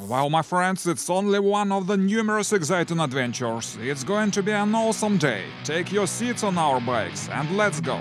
Well, my friends, it's only one of the numerous exciting adventures. It's going to be an awesome day. Take your seats on our bikes and let's go!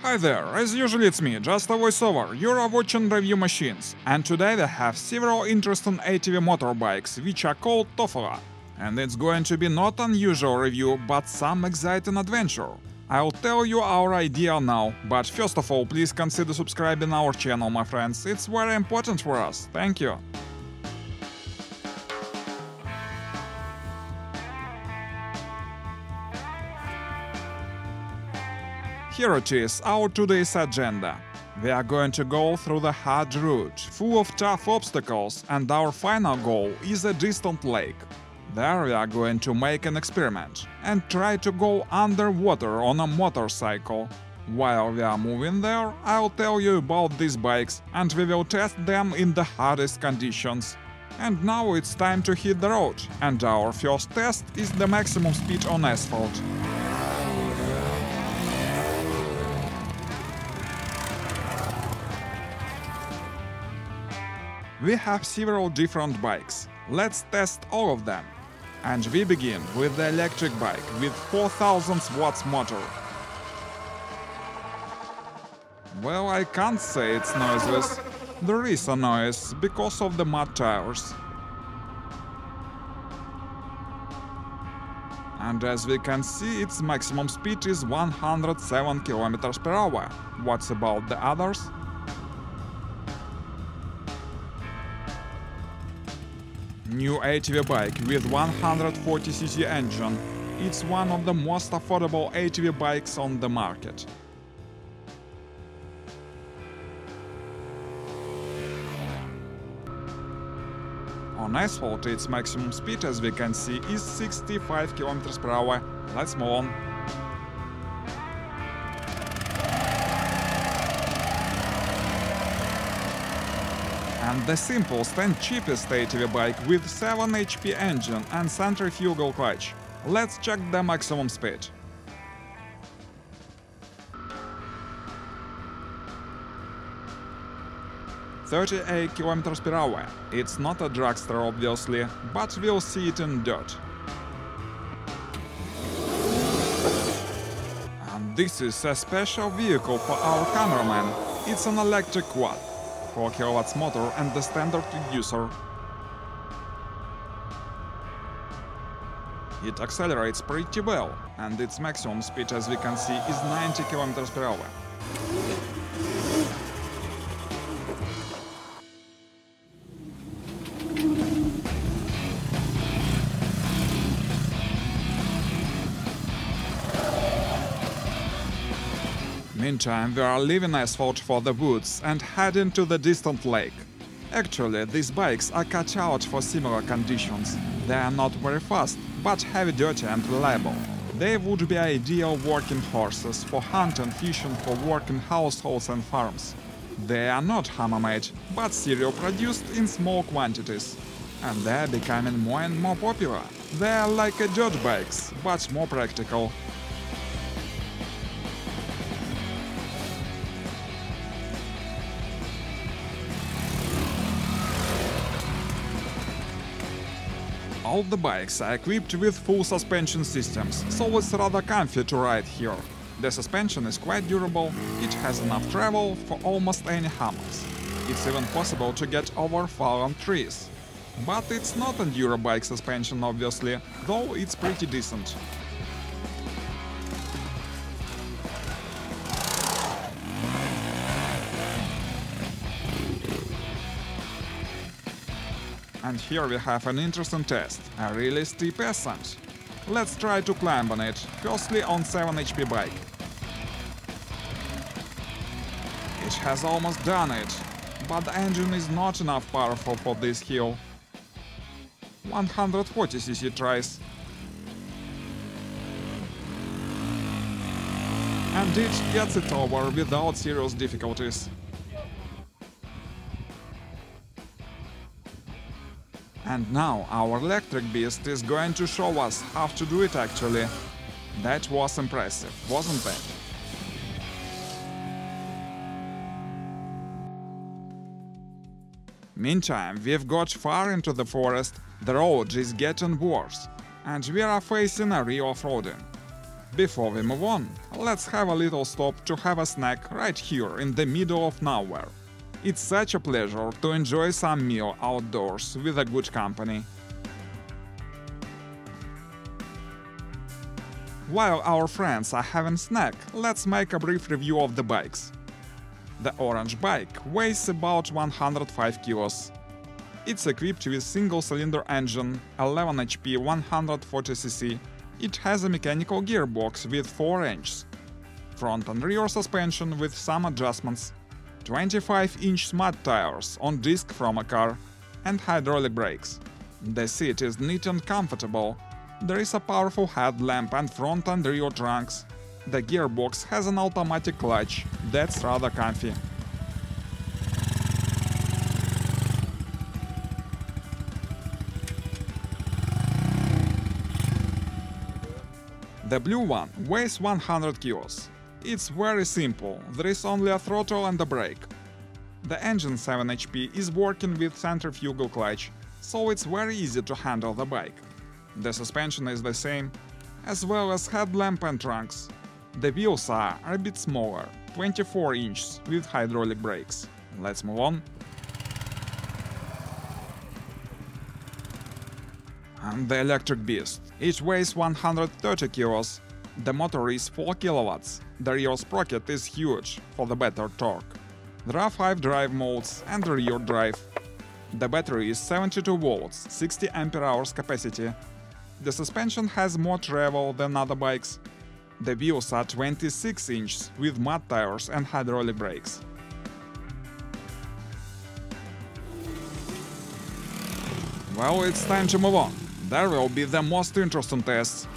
Hi there, as usual it's me, just a voiceover, you're watching Review Machines, and today we have several interesting ATV motorbikes, which are called Tofalar. And it's going to be not unusual review, but some exciting adventure. I'll tell you our idea now, but first of all, please consider subscribing our channel, my friends, it's very important for us, thank you. Here it is, our today's agenda. We are going to go through the hard route, full of tough obstacles, and our final goal is a distant lake. There we are going to make an experiment and try to go underwater on a motorcycle. While we are moving there, I'll tell you about these bikes and we will test them in the hardest conditions. And now it's time to hit the road, and our first test is the maximum speed on asphalt. We have several different bikes. Let's test all of them. And we begin with the electric bike with 4000 watts motor. Well, I can't say it's noiseless. There is a noise because of the mud tires. And as we can see, its maximum speed is 107 km per hour. What's about the others? New ATV bike with 140cc engine. It's one of the most affordable ATV bikes on the market. On asphalt, its maximum speed, as we can see, is 65 km per hour. Let's move on. And the simplest and cheapest ATV bike with 7 HP engine and centrifugal clutch. Let's check the maximum speed. .38 km per hour. It's not a dragster obviously, but we'll see it in dirt. And this is a special vehicle for our cameraman. It's an electric quad. 4 kW motor and the standard reducer. It accelerates pretty well, and its maximum speed, as we can see, is 90 km per hour. Meantime, we are leaving asphalt for the woods and heading to the distant lake. Actually, these bikes are cut out for similar conditions. They are not very fast, but heavy duty and reliable. They would be ideal working horses for hunting, fishing, for work in households and farms. They are not hammer-made, but serial-produced in small quantities. And they are becoming more and more popular. They are like dirt bikes, but more practical. All the bikes are equipped with full suspension systems, so it's rather comfy to ride here. The suspension is quite durable, it has enough travel for almost any hammers. It's even possible to get over fallen trees. But it's not a enduro bike suspension obviously, though it's pretty decent. And here we have an interesting test, a really steep ascent. Let's try to climb on it, firstly on 7 HP bike. It has almost done it, but the engine is not enough powerful for this hill. 140cc tries. and it gets it over without serious difficulties. And now our electric beast is going to show us how to do it actually. That was impressive, wasn't it? Meantime, we've got far into the forest, the road is getting worse, and we are facing a real off-roading. Before we move on, let's have a little stop to have a snack right here in the middle of nowhere. It's such a pleasure to enjoy some meal outdoors with a good company. While our friends are having snack, let's make a brief review of the bikes. The orange bike weighs about 105 kilos. It's equipped with single-cylinder engine, 11 HP 140cc. It has a mechanical gearbox with 4 inches, front and rear suspension with some adjustments, 25-inch mud tires on disc from a car, and hydraulic brakes. The seat is neat and comfortable. There is a powerful headlamp and front and rear trunks. The gearbox has an automatic clutch, that's rather comfy. The blue one weighs 100 kilos. It's very simple, there is only a throttle and a brake. The engine 7 HP is working with centrifugal clutch, so it's very easy to handle the bike. The suspension is the same, as well as headlamp and trunks. The wheels are a bit smaller, 24 inches with hydraulic brakes. Let's move on. And the electric beast. It weighs 130 kilos. The motor is 4 kilowatts. The rear sprocket is huge for the better torque. There are 5 drive modes and rear drive. The battery is 72 volts, 60 ampere-hours capacity. The suspension has more travel than other bikes. The wheels are 26 inches with mud tires and hydraulic brakes. Well, it's time to move on. There will be the most interesting tests.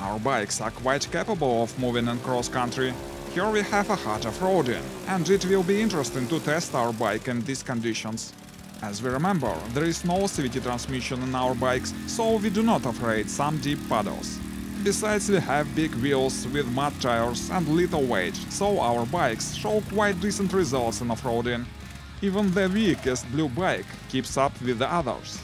Our bikes are quite capable of moving in cross-country. Here we have a hot off-roading, and it will be interesting to test our bike in these conditions. As we remember, there is no CVT transmission in our bikes, so we do not operate some deep puddles. Besides, we have big wheels with mud tires and little weight, so our bikes show quite decent results in off-roading. Even the weakest blue bike keeps up with the others.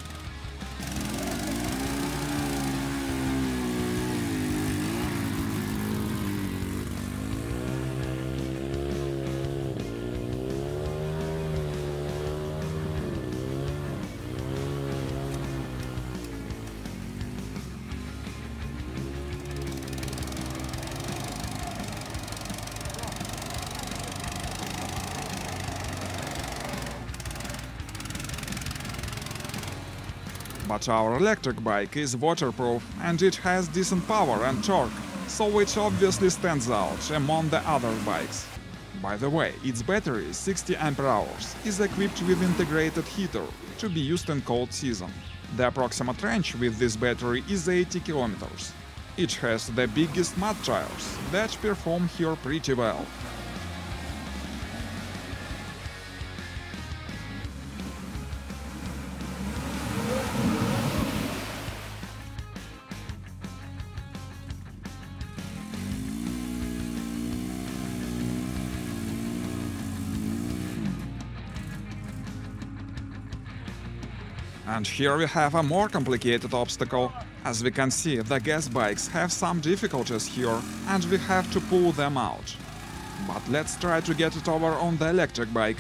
But our electric bike is waterproof and it has decent power and torque, so it obviously stands out among the other bikes. By the way, its battery, 60 ampere-hours, is equipped with integrated heater to be used in cold season. The approximate range with this battery is 80 kilometers. It has the biggest mud tires that perform here pretty well. And here we have a more complicated obstacle. As we can see, the gas bikes have some difficulties here, and we have to pull them out. But let's try to get it over on the electric bike.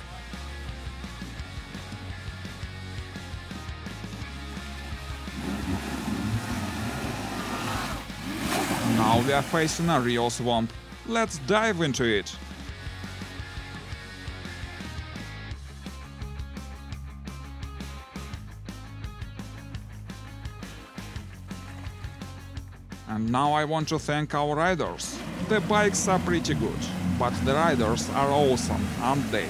Now we are facing a real swamp. Let's dive into it. And now I want to thank our riders. The bikes are pretty good, but the riders are awesome, aren't they?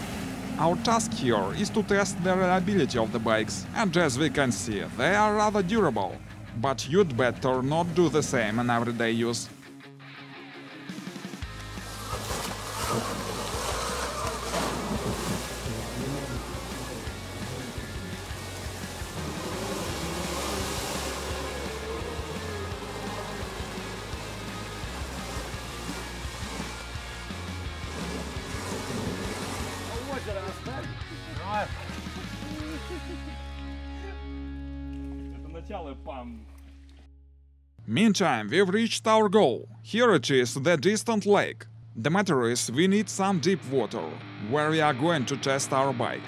Our task here is to test the reliability of the bikes, and as we can see, they are rather durable. But you'd better not do the same in everyday use. Meantime, we've reached our goal. Here it is, the distant lake. The matter is, we need some deep water, where we are going to test our bike.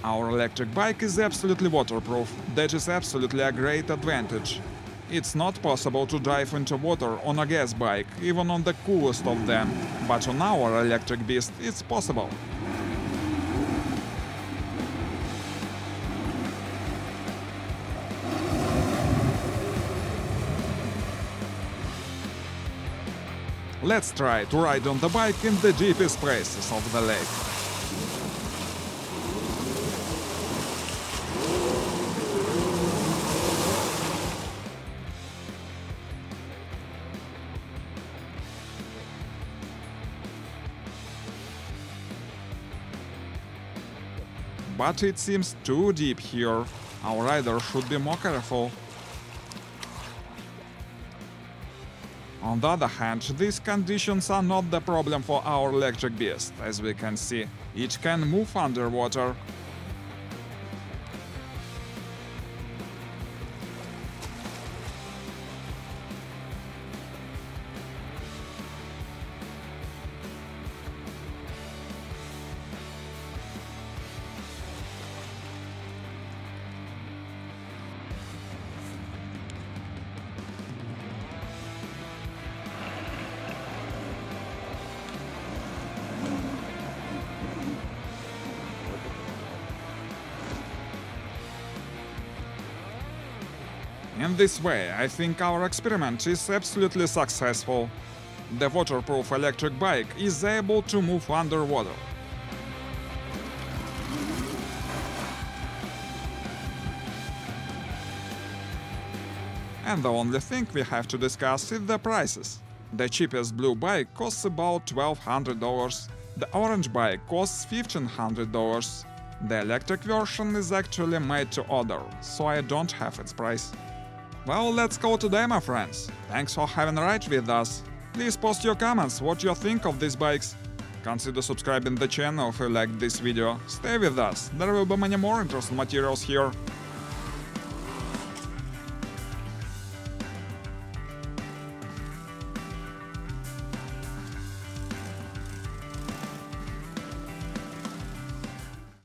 Our electric bike is absolutely waterproof. That is absolutely a great advantage. It's not possible to dive into water on a gas bike, even on the coolest of them, but on our electric beast it's possible. Let's try to ride on the bike in the deepest places of the lake. But it seems too deep here. Our rider should be more careful. On the other hand, these conditions are not the problem for our electric beast. As we can see, it can move underwater. In this way, I think our experiment is absolutely successful. The waterproof electric bike is able to move underwater. And the only thing we have to discuss is the prices. The cheapest blue bike costs about $1,200. The orange bike costs $1,500. The electric version is actually made to order, so I don't have its price. Well, let's go today, my friends. Thanks for having a ride with us. Please post your comments what you think of these bikes. Consider subscribing the channel if you liked this video. Stay with us, there will be many more interesting materials here.